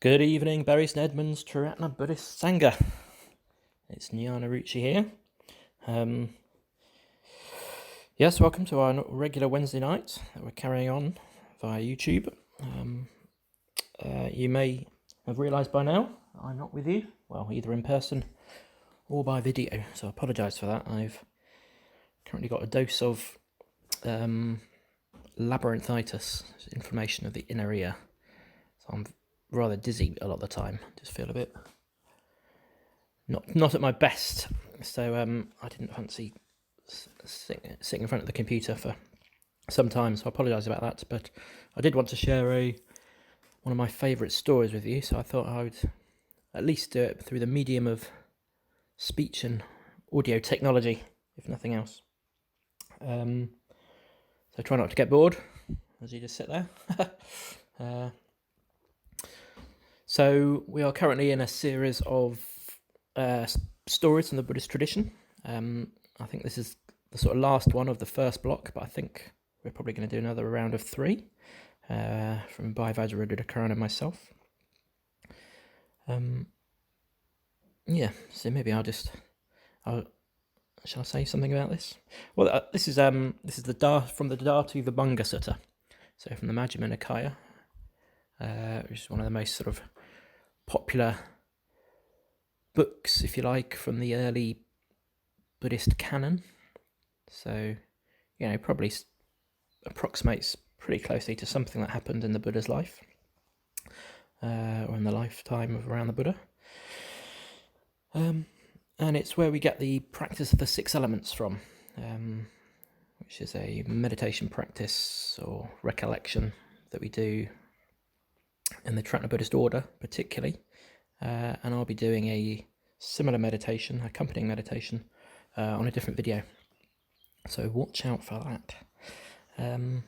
Good evening, Bury St Edmunds Triratna Buddhist Sangha. It's Jnanaruchi here. Yes, welcome to our regular Wednesday night that we're carrying on via YouTube. You may have realised by now I'm not with you, well, either in person or by video, so I apologise for that. I've currently got a dose of labyrinthitis, inflammation of the inner ear, so I'm rather dizzy a lot of the time. Just feel a bit not at my best, so I didn't fancy sitting in front of the computer for some time, so I apologise about that. But I did want to share one of my favourite stories with you, so I thought I would at least do it through the medium of speech and audio technology, if nothing else. So try not to get bored as you just sit there. So we are currently in a series of stories from the Buddhist tradition. I think this is the sort of last one of the first block, but I think we're probably going to do another round of 3 from Bhai Vajradhara and myself. So maybe shall I say something about this? Well, this is from the Dhatu Vibhanga Sutta, so from the Majjhima Nikaya, which is one of the most sort of popular books, if you like, from the early Buddhist canon. So, probably approximates pretty closely to something that happened in the Buddha's life, or in the lifetime of around the Buddha. And it's where we get the practice of the 6 elements from, which is a meditation practice or recollection that we do in the Triratna Buddhist order, particularly. And I'll be doing a similar meditation, accompanying meditation, on a different video. So watch out for that.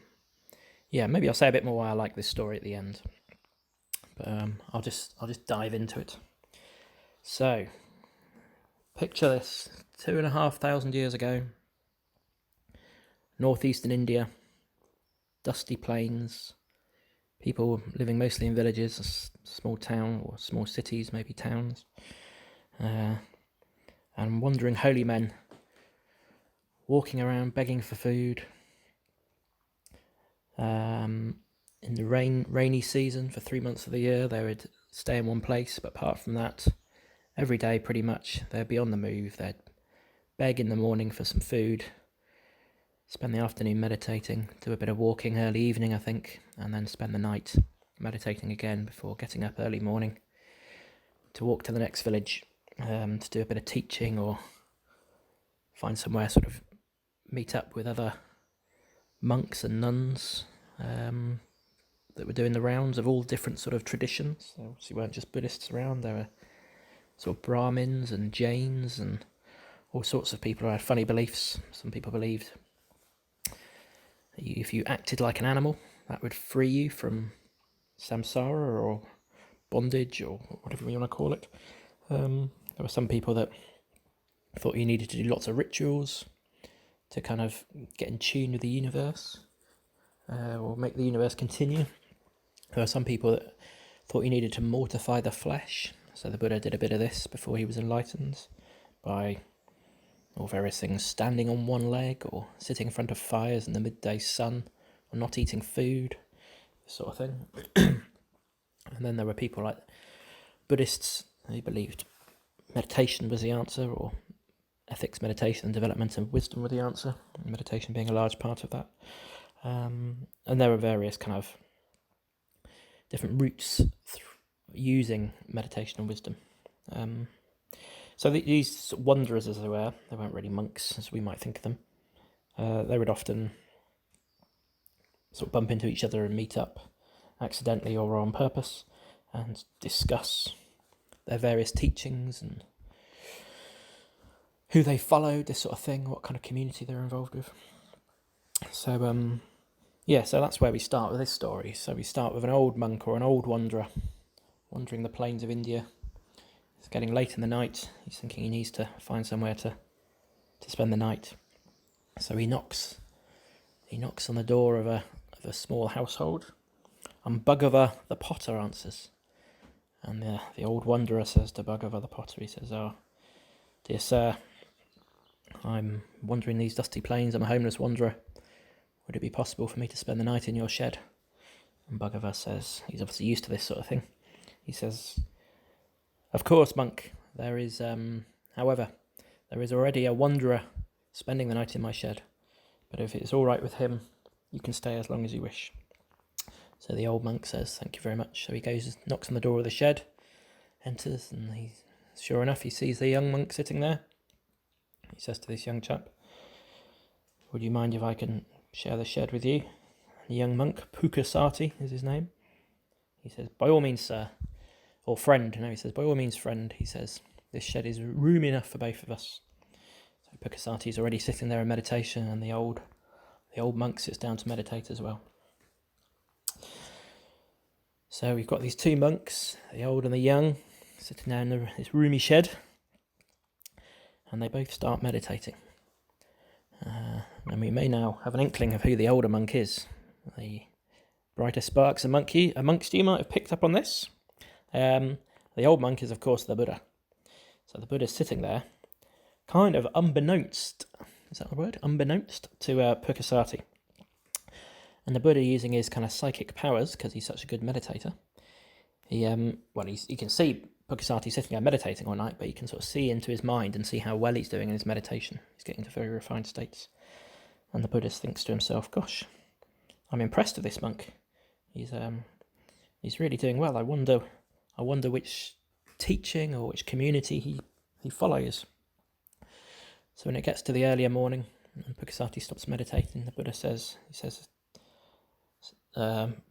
Maybe I'll say a bit more why I like this story at the end. But I'll just dive into it. So, picture this: 2,500 years ago, northeastern India, dusty plains, people living mostly in villages, a small town or small cities, maybe towns, and wandering holy men walking around begging for food. In the rainy season, for 3 months of the year, they would stay in one place, but apart from that, every day pretty much they'd be on the move. They'd beg in the morning for some food, spend the afternoon meditating, do a bit of walking early evening, I think, and then spend the night meditating again before getting up early morning to walk to the next village, to do a bit of teaching or find somewhere, sort of meet up with other monks and nuns that were doing the rounds of all different sort of traditions. There obviously weren't just Buddhists around, there were sort of Brahmins and Jains and all sorts of people who had funny beliefs. Some people believed that if you acted like an animal, that would free you from samsara or bondage or whatever you want to call it. There were some people that thought you needed to do lots of rituals to kind of get in tune with the universe, or make the universe continue. There were some people that thought you needed to mortify the flesh. So the Buddha did a bit of this before he was enlightened by various things: standing on one leg, or sitting in front of fires in the midday sun, or not eating food, this sort of thing. And then there were people like Buddhists who believed meditation was the answer, or ethics, meditation, and development and wisdom were the answer, meditation being a large part of that. And there were various kind of different routes using meditation and wisdom. So these wanderers, as they weren't really monks as we might think of them. They would often sort of bump into each other and meet up accidentally or on purpose and discuss their various teachings and who they followed, this sort of thing, what kind of community they're involved with. So, so that's where we start with this story. So we start with an old monk or an old wanderer wandering the plains of India. It's getting late in the night. He's thinking he needs to find somewhere to spend the night. So he knocks on the door of a small household. And Bhagava the potter answers. And the old wanderer says to Bhagava the potter, he says, "Oh, dear sir, I'm wandering these dusty plains. I'm a homeless wanderer. Would it be possible for me to spend the night in your shed?" And Bhagava says, he's obviously used to this sort of thing. He says, "Of course, monk. However, there is already a wanderer spending the night in my shed. But if it's all right with him, you can stay as long as you wish." So the old monk says, "Thank you very much." So he goes, knocks on the door of the shed, enters, and sure enough, he sees the young monk sitting there. He says to this young chap, "Would you mind if I can share the shed with you?" And the young monk, Pukasati is his name. He says, "By all means, sir." Or friend, no, he says, "By all means, friend." He says, "This shed is room enough for both of us." So Pukasati is already sitting there in meditation, and the old monk sits down to meditate as well. So we've got these two monks, the old and the young, sitting down in this roomy shed, and they both start meditating. And we may now have an inkling of who the older monk is. The brighter sparks amongst you might have picked up on this. The old monk is, of course, the Buddha. So the Buddha's sitting there, kind of unbeknownst, is that the word? Unbeknownst to Pukasati. And the Buddha, using his kind of psychic powers, because he's such a good meditator, he can see Pukasati sitting there meditating all night, but he can sort of see into his mind and see how well he's doing in his meditation. He's getting to very refined states. And the Buddha thinks to himself, "Gosh, I'm impressed with this monk. He's really doing well. I wonder which teaching or which community he follows." So when it gets to the earlier morning and Pukasati stops meditating, the Buddha says,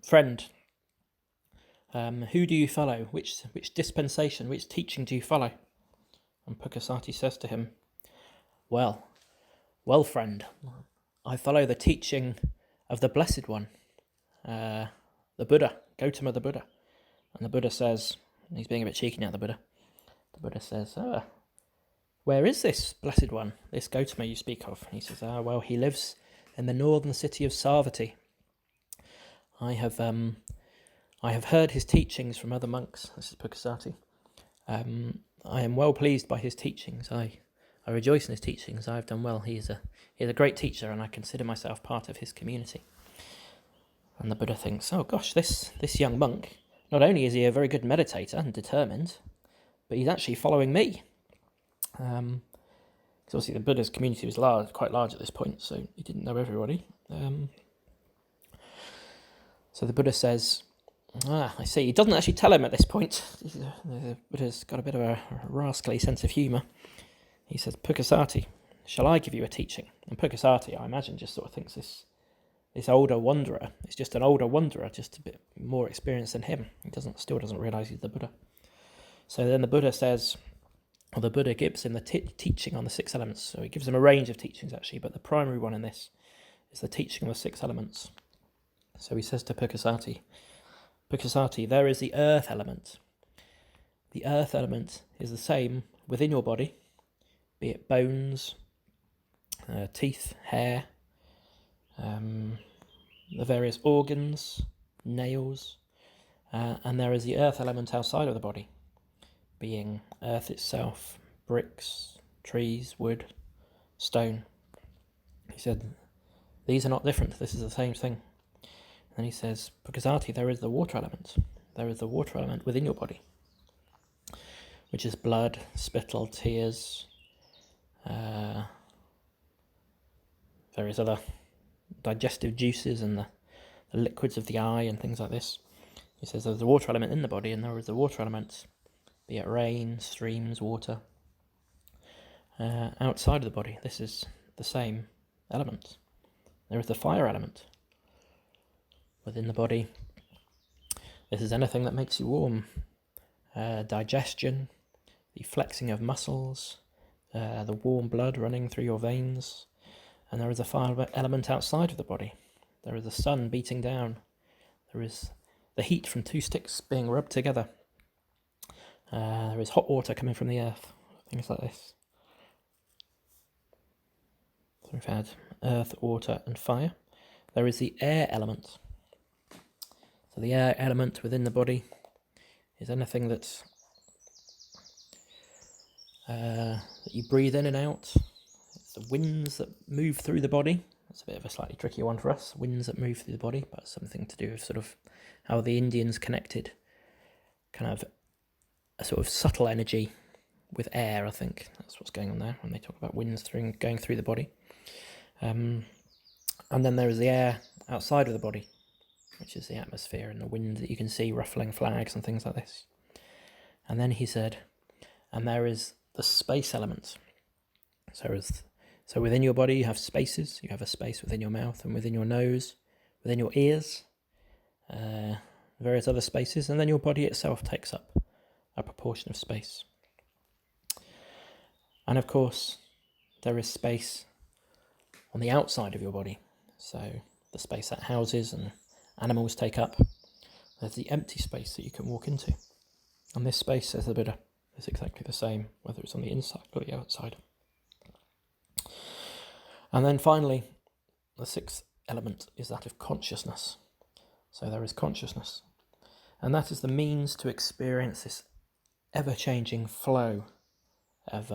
"Friend, who do you follow? Which dispensation, which teaching do you follow?" And Pukasati says to him, Well, friend, I follow the teaching of the Blessed One, the Buddha, Gautama the Buddha." And the Buddha says, he's being a bit cheeky now, the Buddha says, "Where is this Blessed One, this Gautama you speak of?" And he says, "Well, he lives in the northern city of Savatthi. I have heard his teachings from other monks." This is Pukasati. "I am well pleased by his teachings. I rejoice in his teachings. I have done well. He is a great teacher, and I consider myself part of his community." And the Buddha thinks, "Oh gosh, this young monk, not only is he a very good meditator and determined, but he's actually following me." Because obviously the Buddha's community was quite large at this point, so he didn't know everybody. So the Buddha says, "I see." He doesn't actually tell him at this point. The Buddha's got a bit of a rascally sense of humour. He says, "Pukasati, shall I give you a teaching?" And Pukasati, I imagine, just sort of thinks this older wanderer is just an older wanderer, just a bit more experienced than him. He still doesn't realise he's the Buddha. So then the Buddha gives him the teaching on the 6 elements. So he gives him a range of teachings, actually, but the primary one in this is the teaching on the 6 elements. So he says to Pukasati, "There is the earth element. The earth element is the same within your body, be it bones, teeth, hair, the various organs, nails, and there is the earth element outside of the body, being earth itself, bricks, trees, wood, stone." He said, "These are not different. This is the same thing." And he says, "Pukasati, there is the water element. There is the water element within your body, which is blood, spittle, tears, various other digestive juices and the liquids of the eye and things like this." He says there's a water element in the body, and there is the water element, be it rain, streams, water, outside of the body. This is the same element. There is the fire element within the body. This is anything that makes you warm. Digestion, the flexing of muscles, the warm blood running through your veins. And there is a fire element outside of the body. There is the sun beating down. There is the heat from two sticks being rubbed together. There is hot water coming from the earth. Things like this. So we've had earth, water, and fire. There is the air element. So the air element within the body is anything that you breathe in and out. It's the winds that move through the body. It's a bit of a slightly trickier one for us. Winds that move through the body, but something to do with sort of how the Indians connected kind of a sort of subtle energy with air, I think. That's what's going on there when they talk about winds going through the body. And then there is the air outside of the body, which is the atmosphere and the wind that you can see ruffling flags and things like this. And then he said, and there is the space element. So within your body you have spaces. You have a space within your mouth and within your nose, within your ears, various other spaces, and then your body itself takes up a proportion of space. And of course, there is space on the outside of your body. So the space that houses and animals take up. There's the empty space that you can walk into. And this space, says the Buddha, is exactly the same, whether it's on the inside or the outside. And then finally, the sixth element is that of consciousness. So there is consciousness. And that is the means to experience this ever-changing flow of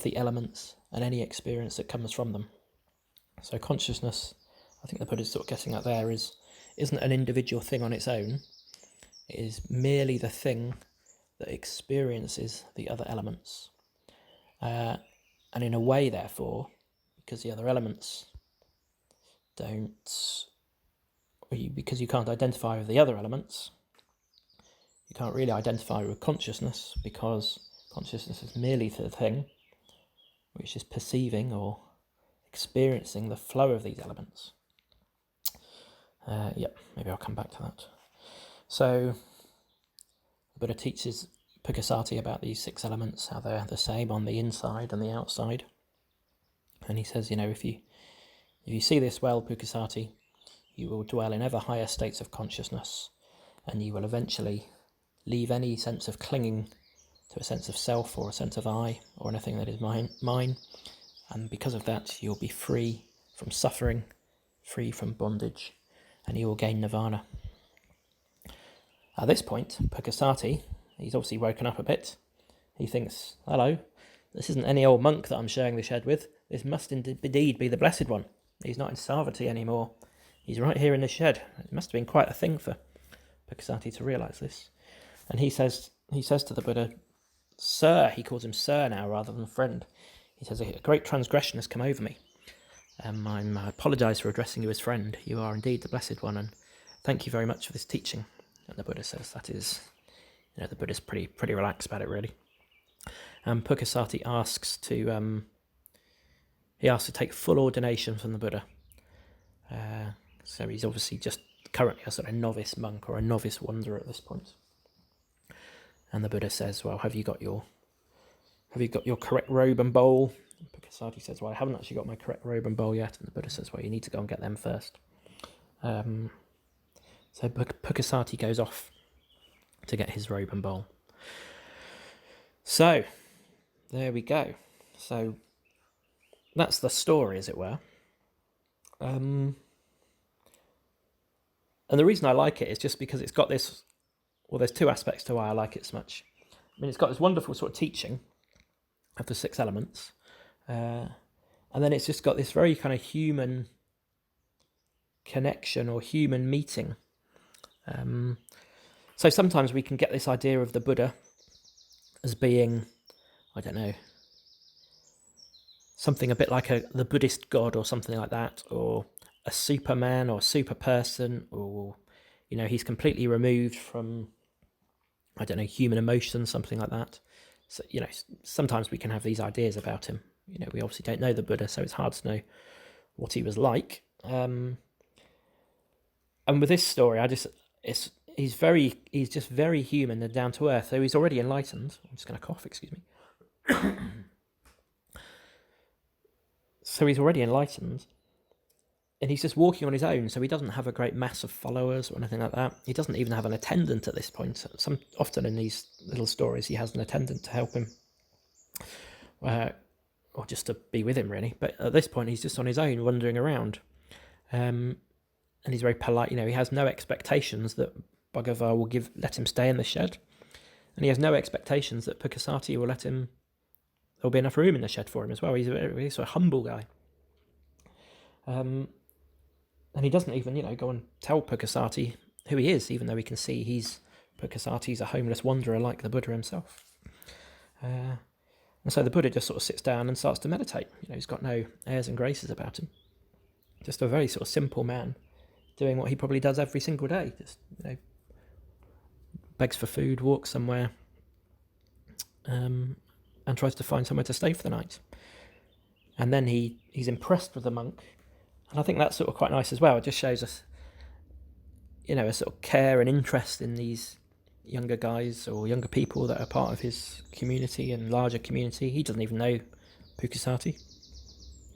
the elements and any experience that comes from them. So consciousness, I think the Buddha's sort of getting at there, isn't an individual thing on its own. It is merely the thing that experiences the other elements. And in a way, therefore, because the other elements because you can't identify with the other elements, you can't really identify with consciousness, because consciousness is merely the thing which is perceiving or experiencing the flow of these elements. Maybe I'll come back to that. So the Buddha teaches Pukasati about these six elements, how they're the same on the inside and the outside. And he says, if you see this well, Pukasati, you will dwell in ever higher states of consciousness, and you will eventually leave any sense of clinging to a sense of self or a sense of I or anything that is mine. And because of that, you'll be free from suffering, free from bondage, and you will gain nirvana. At this point, Pukasati, he's obviously woken up a bit. He thinks, hello, this isn't any old monk that I'm sharing the shed with. This must indeed be the Blessed One. He's not in Savatthi anymore. He's right here in the shed. It must have been quite a thing for Pukasati to realise this. And he says to the Buddha, Sir, he calls him Sir now rather than friend. He says, a great transgression has come over me. I apologise for addressing you as friend. You are indeed the Blessed One, and thank you very much for this teaching. And the Buddha says that is, the Buddha's pretty relaxed about it, really. And Pukasati asks to take full ordination from the Buddha. So he's obviously just currently a sort of novice monk or a novice wanderer at this point. And the Buddha says, well, have you got your correct robe and bowl? And Pukasati says, well, I haven't actually got my correct robe and bowl yet. And the Buddha says, well, you need to go and get them first. So Pukasati goes off to get his robe and bowl. So, there we go. So, that's the story, as it were. And the reason I like it is just because it's got this, well, there's two aspects to why I like it so much. I mean, it's got this wonderful sort of teaching of the six elements, and then it's just got this very kind of human connection or human meeting. So sometimes we can get this idea of the Buddha as being, I don't know, something a bit like the Buddhist god or something like that, or a superman or super person, or, he's completely removed from, I don't know, human emotion, something like that. So, sometimes we can have these ideas about him. We obviously don't know the Buddha, so it's hard to know what he was like. And with this story, he's just very human and down to earth. So he's already enlightened. I'm just going to cough, excuse me. So he's already enlightened, and he's just walking on his own. So he doesn't have a great mass of followers or anything like that. He doesn't even have an attendant at this point. Often in these little stories, he has an attendant to help him, or just to be with him, really. But at this point, he's just on his own, wandering around. And he's very polite. He has no expectations that Bhagavar will let him stay in the shed. And he has no expectations that Pukasati will there'll be enough room in the shed for him as well. He's a very sort of humble guy. And he doesn't even, go and tell Pukasati who he is, even though we can see Pukasati's a homeless wanderer like the Buddha himself. And so the Buddha just sort of sits down and starts to meditate. He's got no airs and graces about him. Just a very sort of simple man doing what he probably does every single day. Just, begs for food, walks somewhere, and tries to find somewhere to stay for the night. And then he's impressed with the monk. And I think that's sort of quite nice as well. It just shows us, a sort of care and interest in these younger guys or younger people that are part of his community and larger community. He doesn't even know Pukasati.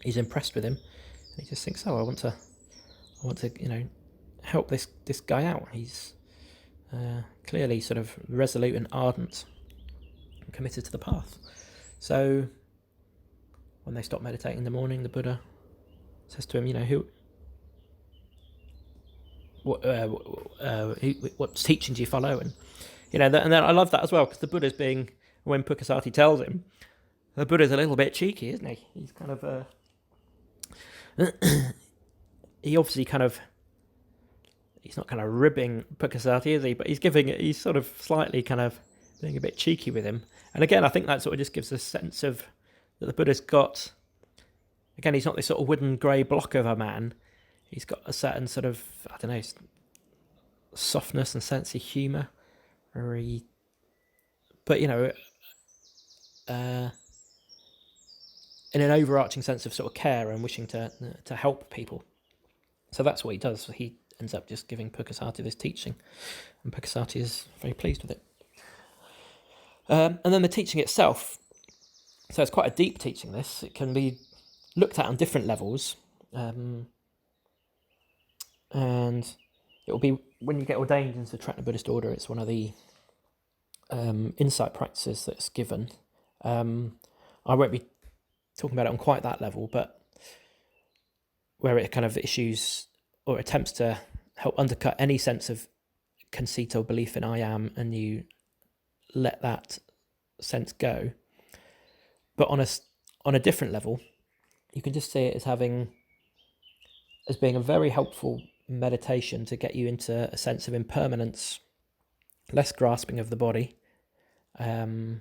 He's impressed with him. And he just thinks, I want to, help this guy out. He's clearly sort of resolute and ardent and committed to the path. So when they stop meditating in the morning, the Buddha says to him, what teaching do you follow? And and then I love that as well, because the Buddha's when Pukasati tells him, the Buddha's a little bit cheeky, isn't he? He's kind of he obviously he's not kind of ribbing Pukasati, is he? But he's sort of slightly kind of being a bit cheeky with him. And again, I think that sort of just gives a sense of that the Buddha's got. Again, he's not this sort of wooden grey block of a man. He's got a certain sort of, softness and sense of humour. But in an overarching sense of sort of care and wishing to help people. So that's what he does. He ends up just giving Pukasati this teaching, and Pukasati is very pleased with it. And then the teaching itself. So it's quite a deep teaching. It can be looked at on different levels, and it will be when you get ordained into the Trekna Buddhist order. It's one of the insight practices that's given. I won't be talking about it on quite that level, but where it kind of issues or attempts to help undercut any sense of conceit or belief in I am, and you let that sense go. But on a different level, you can just see it as being a very helpful meditation to get you into a sense of impermanence, less grasping of the body, and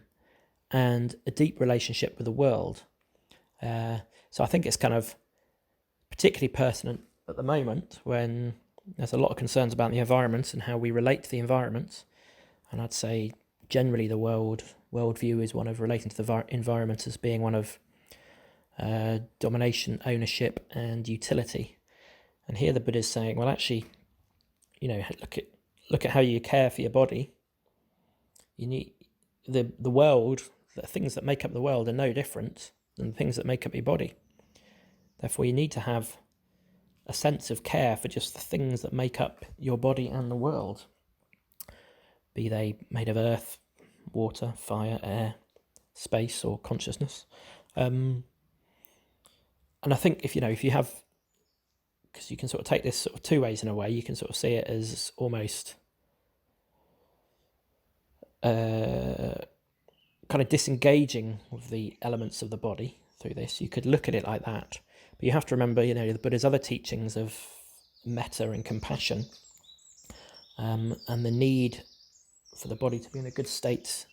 a deep relationship with the world. So I think it's kind of particularly pertinent at the moment when there's a lot of concerns about the environment and how we relate to the environment. And I'd say generally the worldview is one of relating to the environment as being one of domination, ownership, and utility. And here the Buddha is saying, well, actually, look at how you care for your body. You need the world, the things that make up the world are no different than the things that make up your body. Therefore, you need to have a sense of care for just the things that make up your body and the world, be they made of earth, water, fire, air, space, or consciousness. And I think if you have, because you can sort of take this sort of two ways in a way, you can sort of see it as almost kind of disengaging with the elements of the body through this. You could look at it like that, but you have to remember, the Buddha's other teachings of metta and compassion, and the need for the body to be in a good state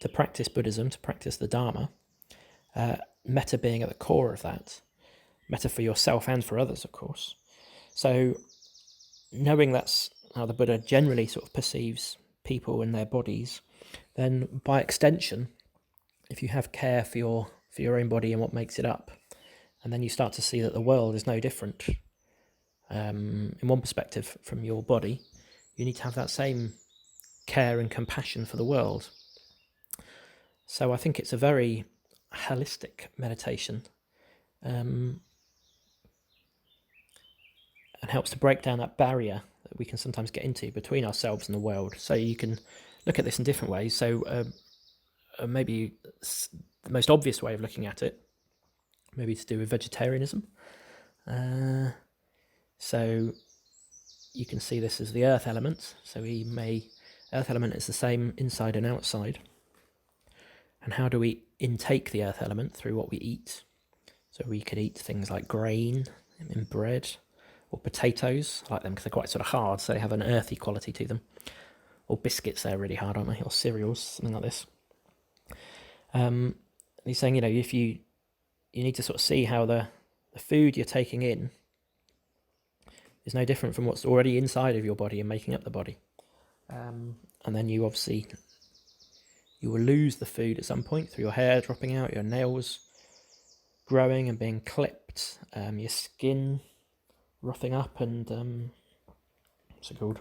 to practice Buddhism, to practice the Dharma. Metta being at the core of that. Metta for yourself and for others, of course. So knowing that's how the Buddha generally sort of perceives people and their bodies, then by extension, if you have care for your own body and what makes it up, and then you start to see that the world is no different. In one perspective, from your body, you need to have that same care and compassion for the world. So I think it's a very holistic meditation, and helps to break down that barrier that we can sometimes get into between ourselves and the world. So you can look at this in different ways. So maybe the most obvious way of looking at it, maybe to do with vegetarianism. So you can see this as the earth element. So earth element is the same inside and outside. And how do we intake the earth element? Through what we eat. So we could eat things like grain in bread, or potatoes. I like them because they're quite sort of hard, so they have an earthy quality to them. Or biscuits, they're really hard, aren't they? Or cereals, something like this. He's saying, if you need to sort of see how the food you're taking in is no different from what's already inside of your body and making up the body. And then you will lose the food at some point through your hair dropping out, your nails growing and being clipped, your skin roughing up and what's it called?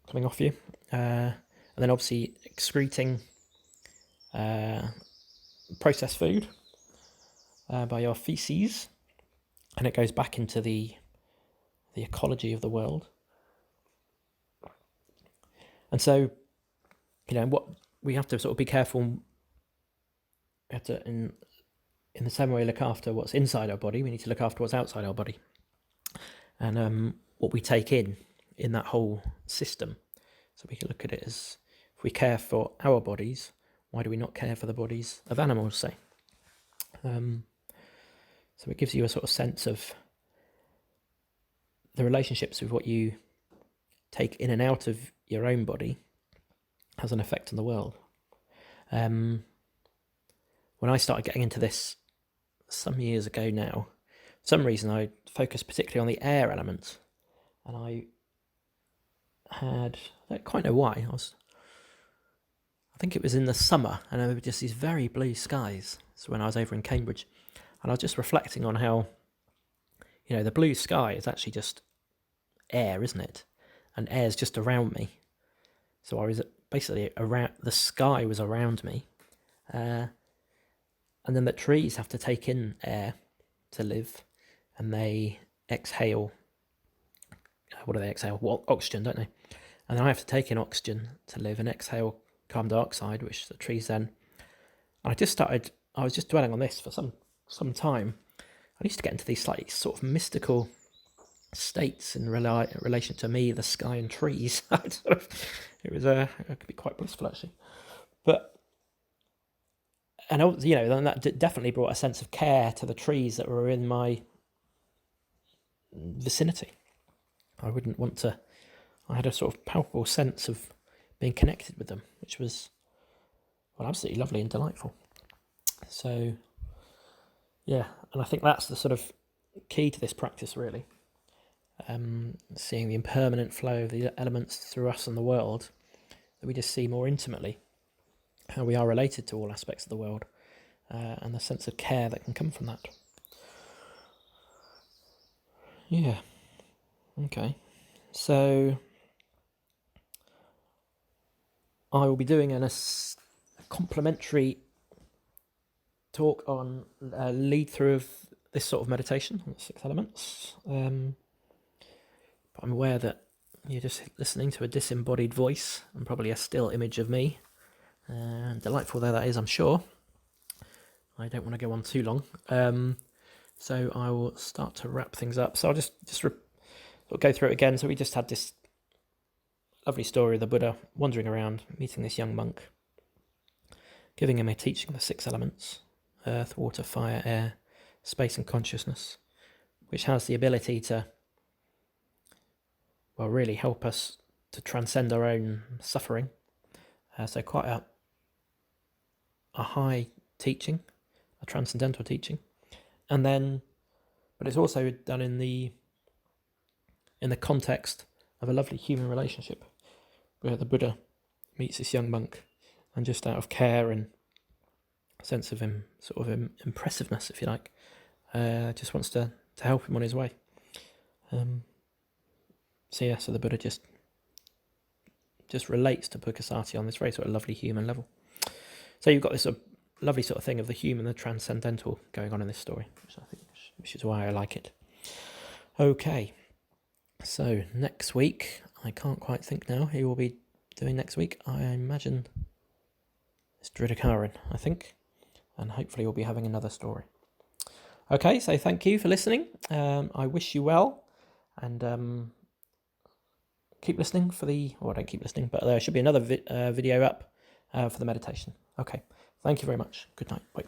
Coming off you. And then obviously excreting processed food by your feces, and it goes back into the ecology of the world. And so, what we have to sort of be careful. We have to, in the same way, look after what's inside our body. We need to look after what's outside our body, and what we take in that whole system. So we can look at it as, if we care for our bodies, why do we not care for the bodies of animals, say? So it gives you a sort of sense of the relationships with what you take in and out of your own body has an effect on the world. When I started getting into this some years ago now, for some reason I focused particularly on the air element, and I don't quite know why. I think it was in the summer, and there were just these very blue skies. So when I was over in Cambridge, and I was just reflecting on how, the blue sky is actually just air, isn't it? And air's just around me. So I was basically around, the sky was around me. And then the trees have to take in air to live, and they exhale. What do they exhale? Well, oxygen, don't they? And then I have to take in oxygen to live and exhale carbon dioxide, which the trees then. And I was just dwelling on this for some time. I used to get into these slightly sort of mystical states in relation to me, the sky and trees. It could be quite blissful actually. And then that definitely brought a sense of care to the trees that were in my vicinity. I had a sort of palpable sense of being connected with them, which was, absolutely lovely and delightful. So, yeah, and I think that's the sort of key to this practice, really. Seeing the impermanent flow of the elements through us and the world, that we just see more intimately how we are related to all aspects of the world, and the sense of care that can come from that. Yeah. Okay. So I will be doing a complimentary talk on lead through of this sort of meditation on the 6 elements. But I'm aware that you're just listening to a disembodied voice and probably a still image of me. Delightful though that is, I'm sure. I don't want to go on too long. So I will start to wrap things up. So I'll just go through it again. So we just had this lovely story of the Buddha wandering around, meeting this young monk, giving him a teaching of the 6 elements: earth, water, fire, air, space and consciousness, which has the ability to, really help us to transcend our own suffering. So quite a high teaching, a transcendental teaching. And then, but it's also done in the context of a lovely human relationship, where the Buddha meets this young monk and just out of care and a sense of impressiveness, if you like, just wants to help him on his way. So the Buddha just relates to Pukasati on this very sort of lovely human level. So you've got this sort of lovely sort of thing of the human, the transcendental going on in this story, which is why I like it. Okay, so next week, I can't quite think now who will be doing next week. I imagine it's Dridakaran, I think, and hopefully we'll be having another story. Okay, so thank you for listening. I wish you well, and keep listening for don't keep listening, but there should be another video up for the meditation. Okay, thank you very much. Good night. Bye.